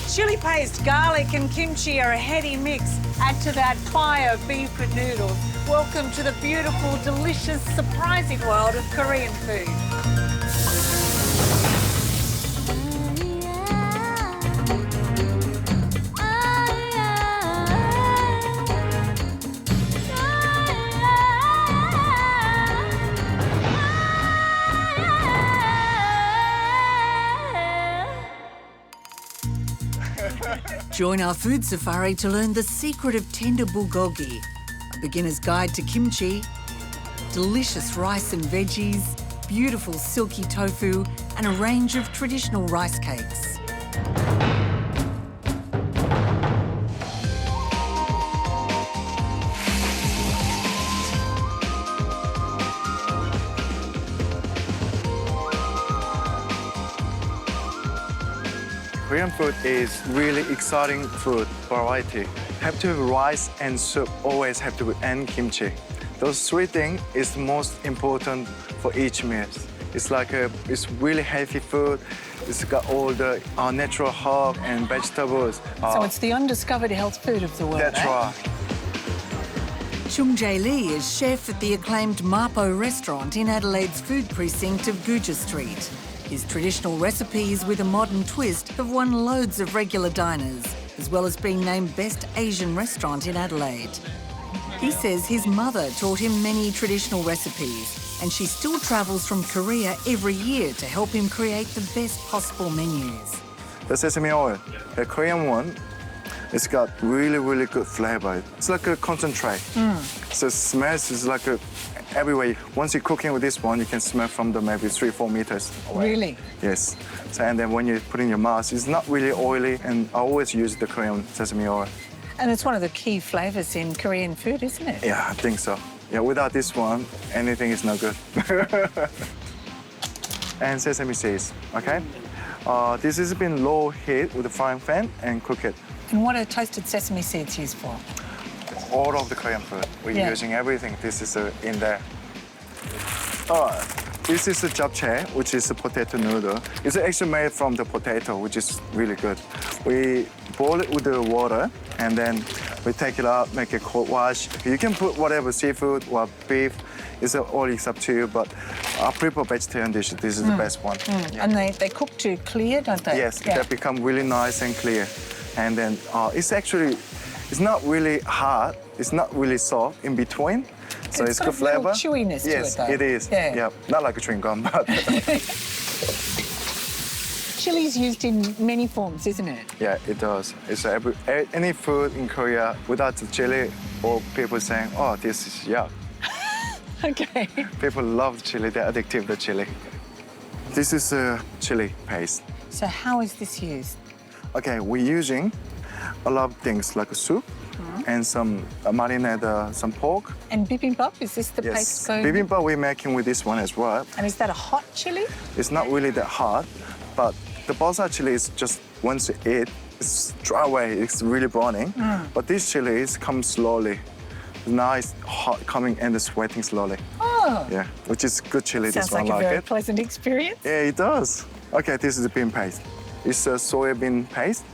Chili paste, garlic and kimchi are a heady mix. Add to that fire beef and noodles. Welcome to the beautiful, delicious, surprising world of Korean food. Join our food safari to learn the secret of tender bulgogi, a beginner's guide to kimchi, delicious rice and veggies, beautiful silky tofu, and a range of traditional rice cakes. Korean food is really exciting food variety. Have to have rice and soup, always have to be, and kimchi. Those three things is most important for each meal. It's it's really healthy food. It's got all the natural herb and vegetables. So it's the undiscovered health food of the world, That's right. Chung Jae Lee is chef at the acclaimed Mapo Restaurant in Adelaide's food precinct of Guja Street. His traditional recipes with a modern twist have won loads of regular diners, as well as being named Best Asian Restaurant in Adelaide. He says his mother taught him many traditional recipes, and she still travels from Korea every year to help him create the best possible menus. The sesame oil, the Korean one, it's got really, really good flavor. It's like a concentrate. So it smells is like everywhere. Once you're cooking with this one, you can smell from the maybe 3-4 meters away. Really? Yes. So, and then when you put in your mouth, it's not really oily, and I always use the Korean sesame oil. And it's one of the key flavours in Korean food, isn't it? Yeah, I think so. Yeah, without this one, anything is no good. And sesame seeds, okay? This has been low heat with a frying pan and cook it. And what are toasted sesame seeds used for? All of the Korean food. We're using everything. This is in there. This is a japchae, which is a potato noodle. It's actually made from the potato, which is really good. We boil it with the water, and then we take it out, make a cold wash. You can put whatever seafood or beef. It's all it's up to you, but I prefer vegetarian dish. This is the best one. Yeah. And they cook to clear, don't they? Yes, they become really nice and clear. And then it's not really hard, it's not really soft in between. So it's good flavor. It's got a little chewiness to it, though. Yes, it is. Yeah. Not like a chewing gum, but... Chili's used in many forms, isn't it? Yeah, it does. It's any food in Korea without the chili, or people saying, oh, this is yuck. Okay. People love chili, they're addicted to chili. This is a chili paste. So how is this used? Okay, we're using a lot of things like a soup and some marinade, some pork. And bibimbap, is this the paste going? Yes, bibimbap we're making with this one as well. And is that a hot chili? It's not really that hot, but the balsa chili is just once you eat, it's dry away, it's really burning. But these chilies come slowly. Nice, hot, coming and sweating slowly. Oh. Yeah, which is good chili. Sounds this one like a very it. pleasant experience. Yeah, it does. Okay, this is the bean paste. It's a soybean paste.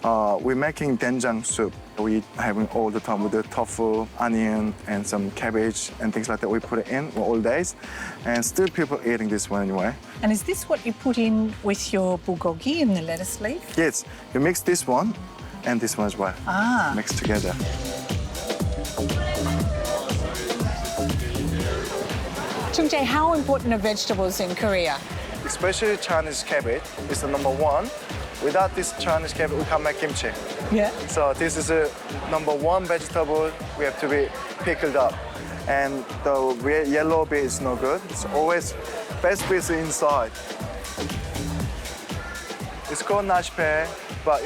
We're making doenjang soup. We having all the time with the tofu, onion, and some cabbage and things like that. We put it in all days, and still people eating this one anyway. And is this what you put in with your bulgogi in the lettuce leaf? Yes, you mix this one and this one as well. Mix together. Chung Jae, how important are vegetables in Korea? Especially Chinese cabbage is the #1. Without this Chinese cabbage, we can't make kimchi. Yeah. So this is a #1 vegetable. We have to be pickled up. And the yellow bit is no good. It's always best bit is inside. It's called nachpae, but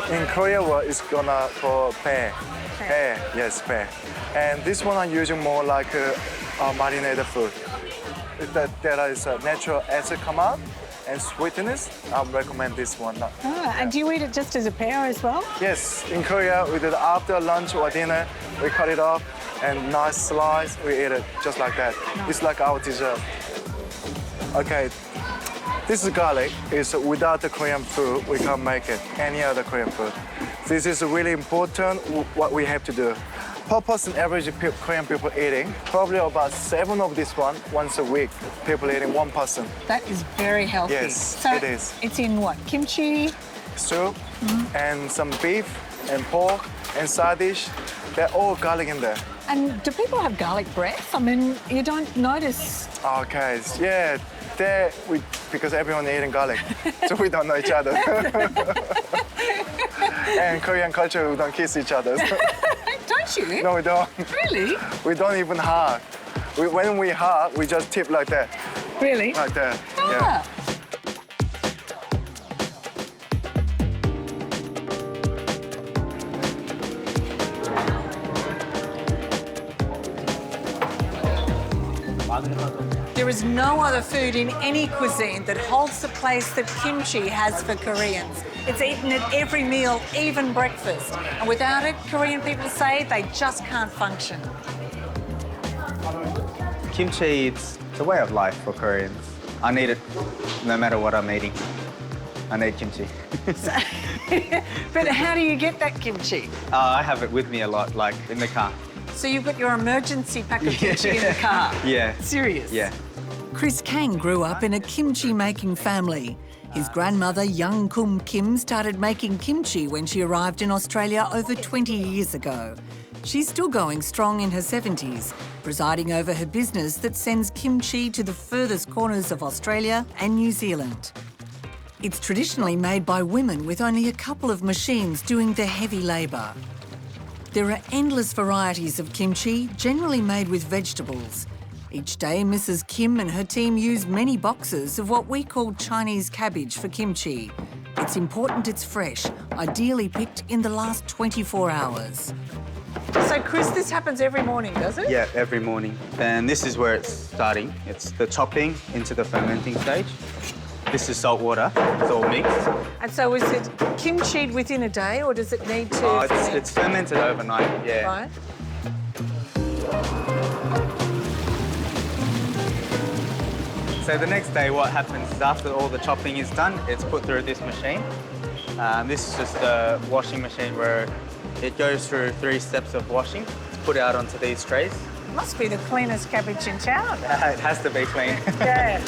in Korea, it's gonna call pae. Pae, yes, pae. And this one I'm using more like a marinated food. There is a natural acid come out and sweetness. I recommend this one. And do you eat it just as a pair as well? Yes, in Korea, we did after lunch or dinner, we cut it off and nice slice, we eat it just like that. Nice. It's like our dessert. Okay, This is garlic. Is without the Korean food, we can't make it. Any other Korean food. This is really important. What we have to do. Per person, average Korean people eating probably about 7 of this one once a week. People eating 1 person. That is very healthy. Yes, so it is. It's in what? Kimchi? Soup and some beef and pork and side dish. They're all garlic in there. And do people have garlic breath? I mean, you don't notice. Okay, yeah, because everyone eating garlic, so we don't know each other. And Korean culture, we don't kiss each other. Don't you? No, we don't. Really? We don't even hug. When we hug, we just tip like that. Really? Like that. Ah. Yeah. There is no other food in any cuisine that holds the place that kimchi has for Koreans. It's eaten at every meal, even breakfast. And without it, Korean people say they just can't function. Kimchi, it's a way of life for Koreans. I need it no matter what I'm eating. I need kimchi. But how do you get that kimchi? I have it with me a lot, like in the car. So you've got your emergency pack of kimchi in the car? Yeah. Serious? Yeah. Chris Kang grew up in a kimchi-making family. His grandmother, Young Kum Kim, started making kimchi when she arrived in Australia over 20 years ago. She's still going strong in her 70s, presiding over her business that sends kimchi to the furthest corners of Australia and New Zealand. It's traditionally made by women with only a couple of machines doing the heavy labour. There are endless varieties of kimchi, generally made with vegetables. Each day, Mrs. Kim and her team use many boxes of what we call Chinese cabbage for kimchi. It's important it's fresh, ideally picked in the last 24 hours. So, Chris, this happens every morning, does it? Yeah, every morning. And this is where it's starting. It's the chopping into the fermenting stage. This is salt water. It's all mixed. And so is it kimchied within a day, or does it need to It's fermented overnight, yeah. Right. So the next day, what happens is after all the chopping is done, it's put through this machine. This is just a washing machine where it goes through 3 steps of washing. It's put out onto these trays. Must be the cleanest cabbage in town. It has to be clean. Yeah.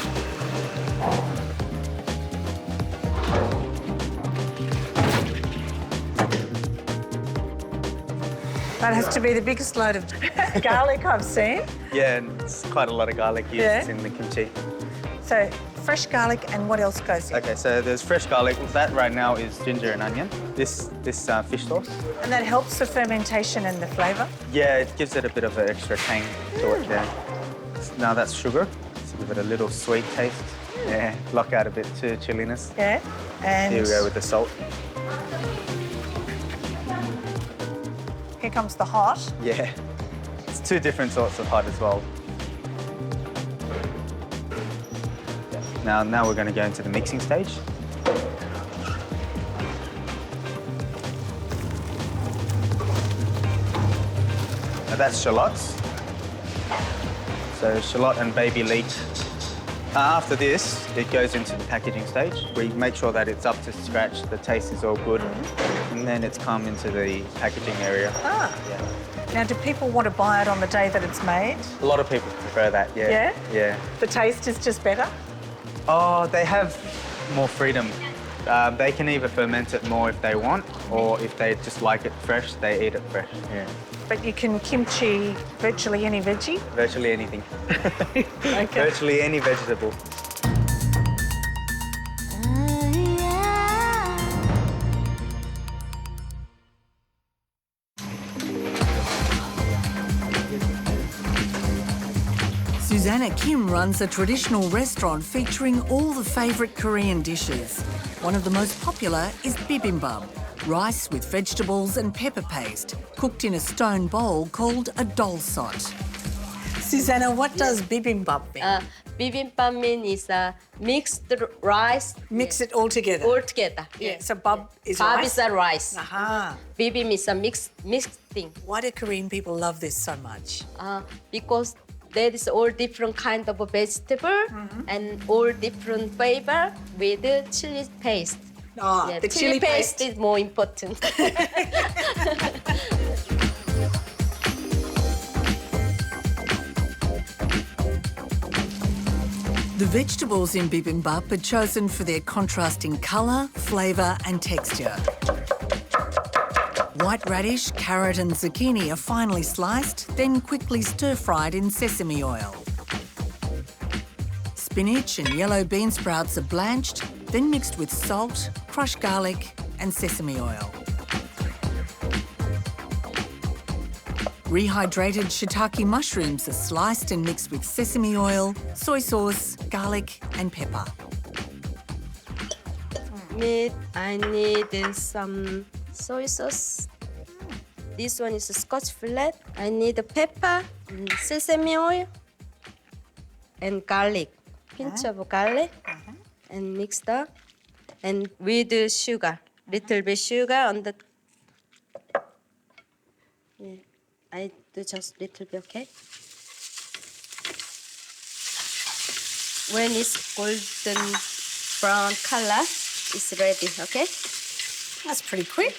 That has to be the biggest load of garlic I've seen. Yeah, and it's quite a lot of garlic used Yeah. in the kimchi. So, fresh garlic, and what else goes in? Okay, so there's fresh garlic. That right now is ginger and onion. This fish sauce. And that helps the fermentation and the flavour? Yeah, it gives it a bit of an extra tang to it there. Now that's sugar, so give it a little sweet taste. Yeah, block out a bit to chilliness. Yeah. And Here we go with the salt. here comes the hot. Yeah, it's 2 different sorts of hot as well. Now we're going to go into the mixing stage. Now that's shallots. So shallot and baby leek. After this, it goes into the packaging stage. We make sure that it's up to scratch, the taste is all good, and then it's come into the packaging area. Ah. Yeah. Now, do people want to buy it on the day that it's made? A lot of people prefer that, yeah. Yeah? Yeah. The taste is just better? Oh, they have more freedom. They can either ferment it more if they want, or if they just like it fresh, they eat it fresh. Yeah. But you can kimchi virtually any veggie? Virtually anything. Okay. Virtually any vegetable. Susanna Kim runs a traditional restaurant featuring all the favourite Korean dishes. One of the most popular is bibimbap, rice with vegetables and pepper paste, cooked in a stone bowl called a dolsot. Susanna, what does bibimbap mean? Bibimbap means mixed rice Mix it all together. all together. Yeah, so bab is Bab rice? is a rice. Aha. Bibim is a mixed thing. Why do Korean people love this so much? Because There is all different kind of vegetable and all different flavor with the chili paste. Oh, Yeah, the chili paste is more important. The vegetables in bibimbap are chosen for their contrasting colour, flavour and texture. White radish, carrot and zucchini are finely sliced, then quickly stir-fried in sesame oil. Spinach and yellow bean sprouts are blanched, then mixed with salt, crushed garlic and sesame oil. Rehydrated shiitake mushrooms are sliced and mixed with sesame oil, soy sauce, garlic and pepper. Meat, I need some soy sauce. This one is a Scotch fillet. I need a pepper, sesame oil, and garlic. Pinch of garlic, and mix up. And with the sugar, little bit sugar on the. Yeah, I do just little bit, okay? When it's golden brown color, it's ready, okay? That's pretty quick.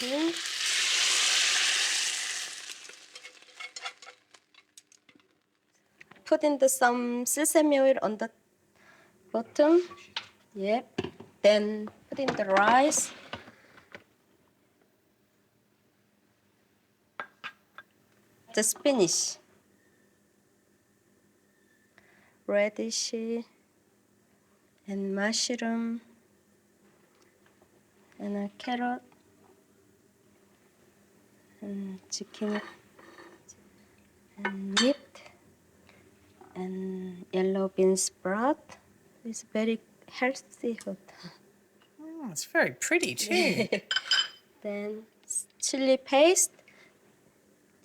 Put in some sesame oil on the bottom. Yep. Then put in the rice. The spinach. Radish and mushroom and a carrot and zucchini and meat and yellow bean sprout. It's very healthy food. Oh, it's very pretty too. Then chili paste.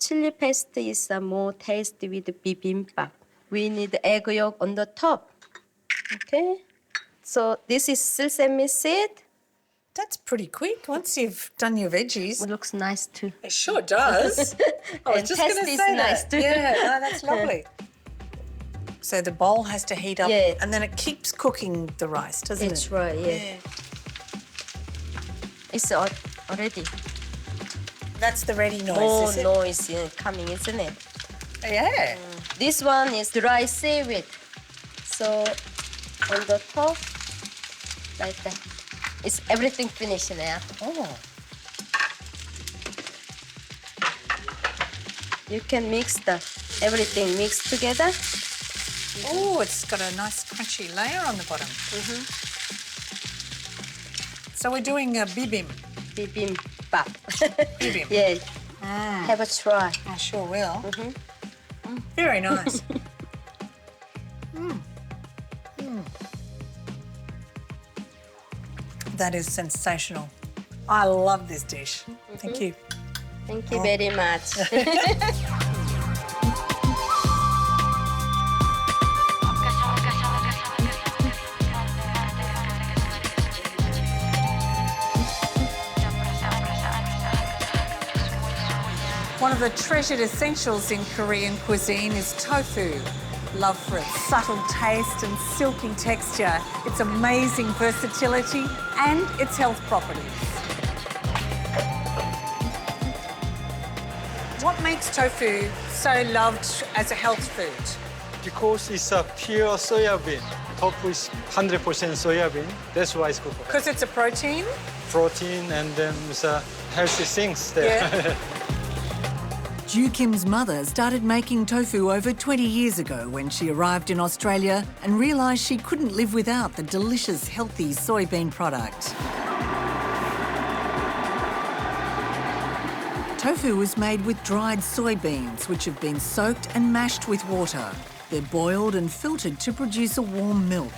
Chili paste is more tasty with bibimbap. We need egg yolk on the top. Okay? So this is sesame seed. That's pretty quick once you've done your veggies. It looks nice too. It sure does. I was And just going to taste is say nice that. too. Yeah, no, that's lovely. So the bowl has to heat up, Yeah. and then it keeps cooking the rice, doesn't That's it? right, yeah. It's already. That's the ready noise, More is it? noise coming, isn't it? Yeah. This one is dry seaweed. So on the top, like that. It's everything finished now. Oh. You can mix everything mixed together. Oh, it's got a nice crunchy layer on the bottom. So we're doing a bibim. Bibimbap. Bibim. Yeah, Ah, have a try. I sure will. Very nice. That is sensational. I love this dish. Thank you. Thank you very much. One of the treasured essentials in Korean cuisine is tofu. Loved for its subtle taste and silky texture, its amazing versatility and its health properties. What makes tofu so loved as a health food? Because it's a pure soya bean. Tofu is 100% soya bean. That's why it's good for Because it's a protein? protein and then it's a healthy things there. Yeah. Ju Kim's mother started making tofu over 20 years ago when she arrived in Australia and realised she couldn't live without the delicious, healthy soybean product. Tofu is made with dried soybeans, which have been soaked and mashed with water. They're boiled and filtered to produce a warm milk.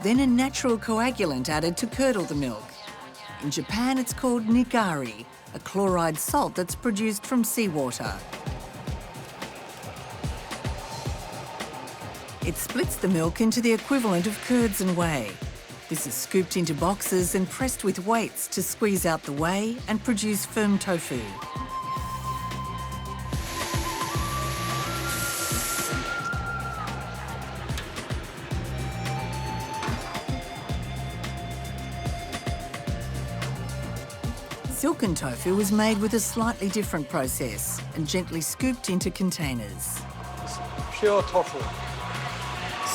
Then a natural coagulant added to curdle the milk. In Japan, it's called nigari, a chloride salt that's produced from seawater. It splits the milk into the equivalent of curds and whey. This is scooped into boxes and pressed with weights to squeeze out the whey and produce firm tofu. Silken tofu is made with a slightly different process and gently scooped into containers. Pure tofu.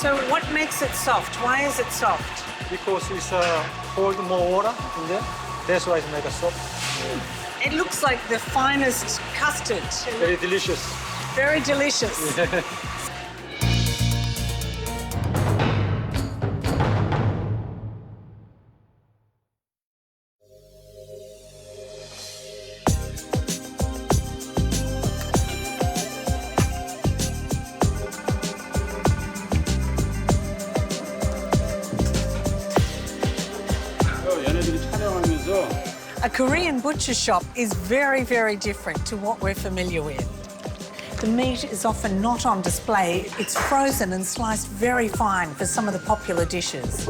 So what makes it soft? Why is it soft? Because it's hold more water in there. That's why it makes it soft. It looks like the finest custard. Very delicious. Very delicious. A Korean butcher shop is very, very different to what we're familiar with. The meat is often not on display. It's frozen and sliced very fine for some of the popular dishes.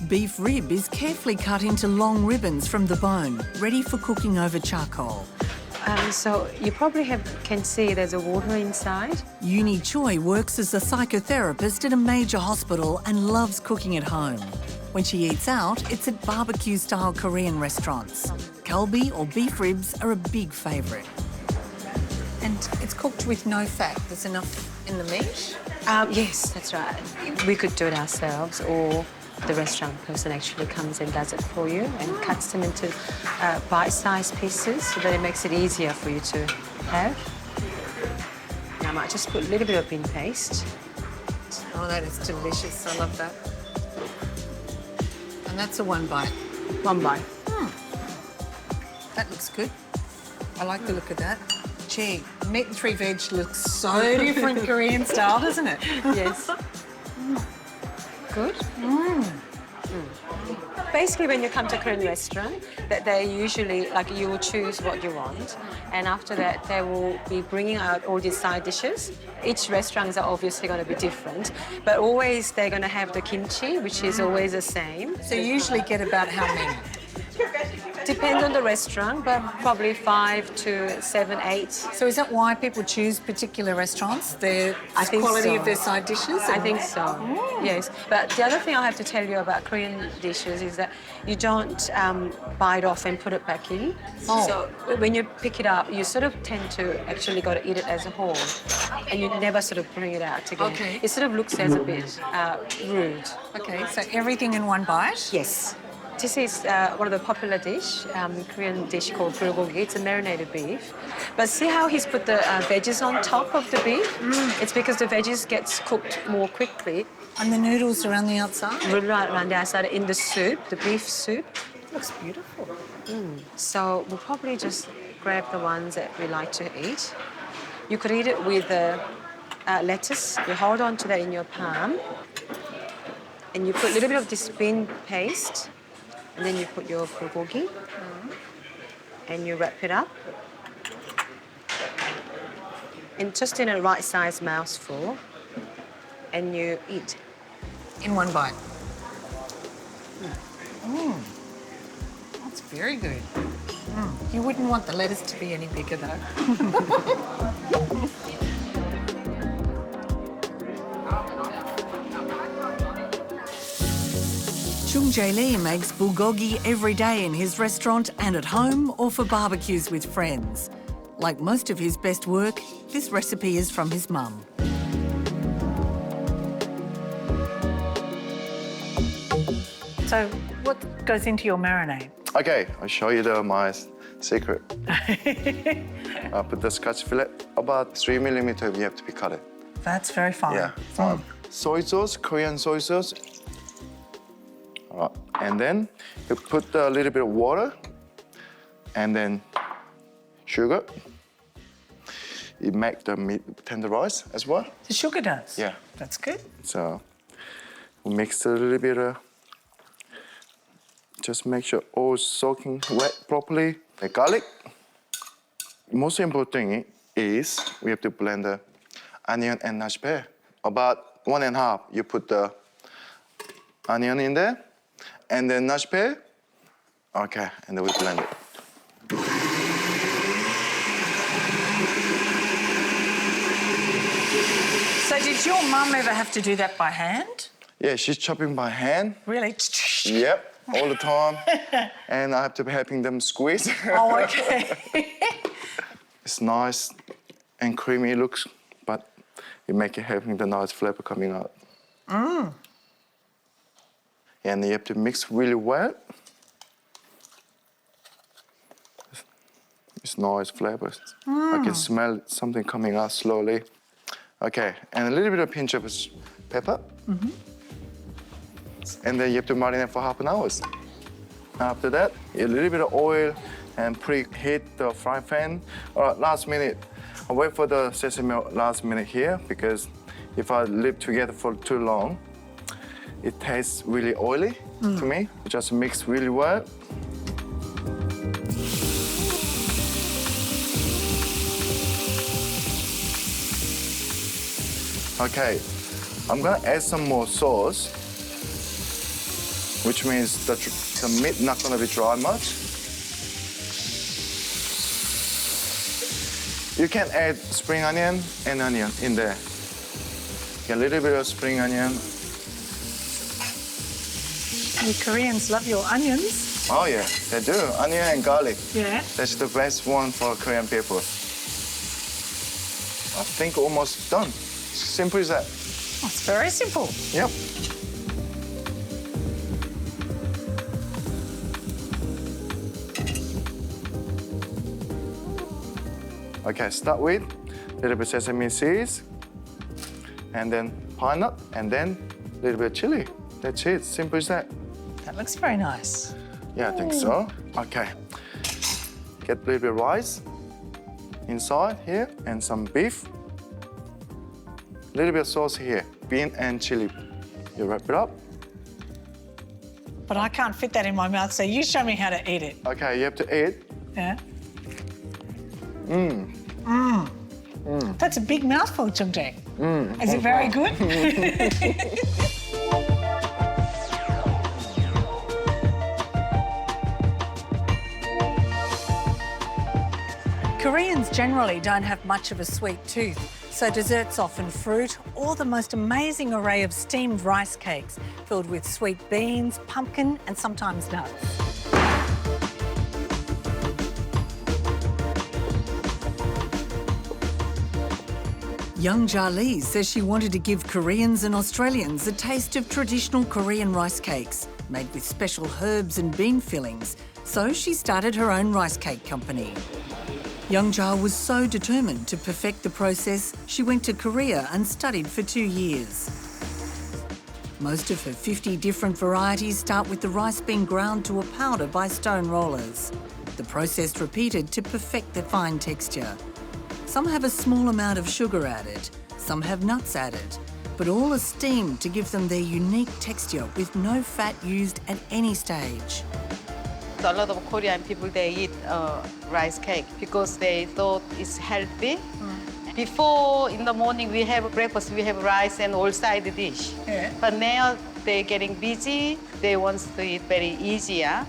Beef rib is carefully cut into long ribbons from the bone, ready for cooking over charcoal. So you probably can see there's a water inside. Uni Choi works as a psychotherapist at a major hospital and loves cooking at home. When she eats out, it's at barbecue-style Korean restaurants. Kalbi or beef ribs are a big favourite. And it's cooked with no fat. There's enough in the meat? Yes, that's right. We could do it ourselves, or the restaurant person actually comes and does it for you and cuts them into bite-sized pieces so that it makes it easier for you to have. And I might just put a little bit of bean paste. Oh, that is delicious. I love that. And that's a one bite. One bite. That looks good. I like the look of that. Gee, meat and three veg looks so different Korean style, doesn't it? Yes. Good. Basically, when you come to a Korean restaurant, that they usually, like, you will choose what you want, and after that, they will be bringing out all these side dishes. Each restaurants are obviously going to be different, but always they're going to have the kimchi, which is always the same. So you usually get about how many? Depends on the restaurant, but probably 5 to 7, 8. So is that why people choose particular restaurants? The I think quality so. of their side dishes? I think so, yes. But the other thing I have to tell you about Korean dishes is that you don't bite off and put it back in. Oh. So when you pick it up, you sort of tend to actually got to eat it as a whole, and you never sort of bring it out again. Okay. It sort of looks as a bit rude. Okay, so everything in one bite? Yes. This is one of the popular Korean dish called bulgogi. It's a marinated beef. But see how he's put the veggies on top of the beef? It's because the veggies gets cooked more quickly. And the noodles around the outside? Right around the outside in the soup, the beef soup. Looks beautiful. So we'll probably just grab the ones that we like to eat. You could eat it with lettuce. You hold on to that in your palm. And you put a little bit of this bean paste. And then you put your bulgogi and you wrap it up. And just in a right size mouthful, and you eat. In one bite. That's very good. You wouldn't want the lettuce to be any bigger, though. Chung Jae Lee makes bulgogi every day in his restaurant and at home or for barbecues with friends. Like most of his best work, this recipe is from his mum. So what goes into your marinade? Okay, I'll show you my secret. I put the scotch fillet about 3 millimeter. You have to be cut it. That's very fine. Yeah. Soy sauce, Korean soy sauce. And then you put a little bit of water and then sugar. It makes the meat tenderize as well. The sugar does? Yeah. That's good. So we mix a little bit. Just make sure all soaking wet properly. The garlic. Most important thing is we have to blend the onion and nash pear. About 1.5. You put the onion in there. And then nash pear. Okay, and then we blend it. So did your mum ever have to do that by hand? Yeah, she's chopping by hand. Really? Yep, all the time. And I have to be helping them squeeze. Oh, okay. It's nice and creamy looks, but you make it having the nice flavor coming out. And you have to mix really well. It's nice flavors. I can smell something coming out slowly. Okay, and a little bit of pinch of pepper. And then you have to marinate for half an hour. After that, a little bit of oil and preheat the frying pan. All right, last minute. I'll wait for the sesame oil last minute here because if I leave together for too long, it tastes really oily to me. It just mix really well. Okay, I'm gonna add some more sauce, which means the meat not gonna be dry much. You can add spring onion and onion in there. A little bit of spring onion. You Koreans love your onions. Oh yeah, they do. Onion and garlic. Yeah. That's the best one for Korean people. I think almost done. Simple as that. It's very simple. Yep. Okay, start with a little bit sesame seeds, and then pine nut, and then a little bit of chili. That's it, simple as that. That looks very nice. Yeah, I think so. Okay. Get a little bit of rice inside here, and some beef. A little bit of sauce here, bean and chili. You wrap it up. But I can't fit that in my mouth, so you show me how to eat it. Okay, you have to eat. Yeah. That's a big mouthful, Chung Jae. Is it very good? Koreans generally don't have much of a sweet tooth, so desserts often fruit or the most amazing array of steamed rice cakes filled with sweet beans, pumpkin and sometimes nuts. Chung Jae Lee says she wanted to give Koreans and Australians a taste of traditional Korean rice cakes made with special herbs and bean fillings, so she started her own rice cake company. Chung Jae was so determined to perfect the process, she went to Korea and studied for 2 years. Most of her 50 different varieties start with the rice being ground to a powder by stone rollers. The process repeated to perfect the fine texture. Some have a small amount of sugar added, some have nuts added, but all are steamed to give them their unique texture with no fat used at any stage. A lot of Korean people, they eat rice cake because they thought it's healthy. Before, in the morning, we have breakfast, we have rice and all side dish. Yeah. But now they're getting busy. They want to eat very easier.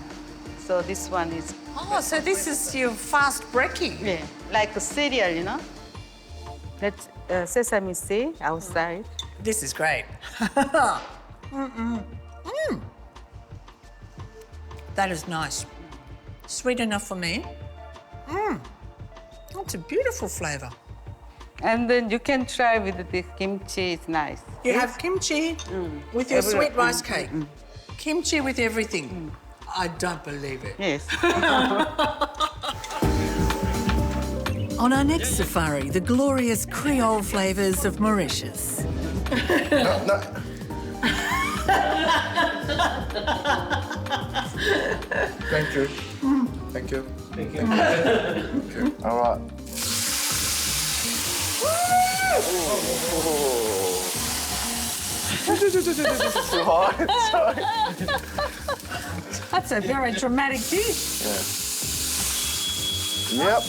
So this one is... Oh, so this is your fast brekkie. Yeah, like a cereal, you know? That's sesame seed outside. This is great. That is nice. Sweet enough for me. That's a beautiful flavour. And then you can try with the kimchi, it's nice. You have kimchi with your sweet rice cake. Kimchi with everything. I don't believe it. Yes. On our next safari, the glorious Creole flavours of Mauritius. No. Thank you. Thank you. Thank you. Okay. All right. Too hard. Sorry. That's a very dramatic dish. Yep.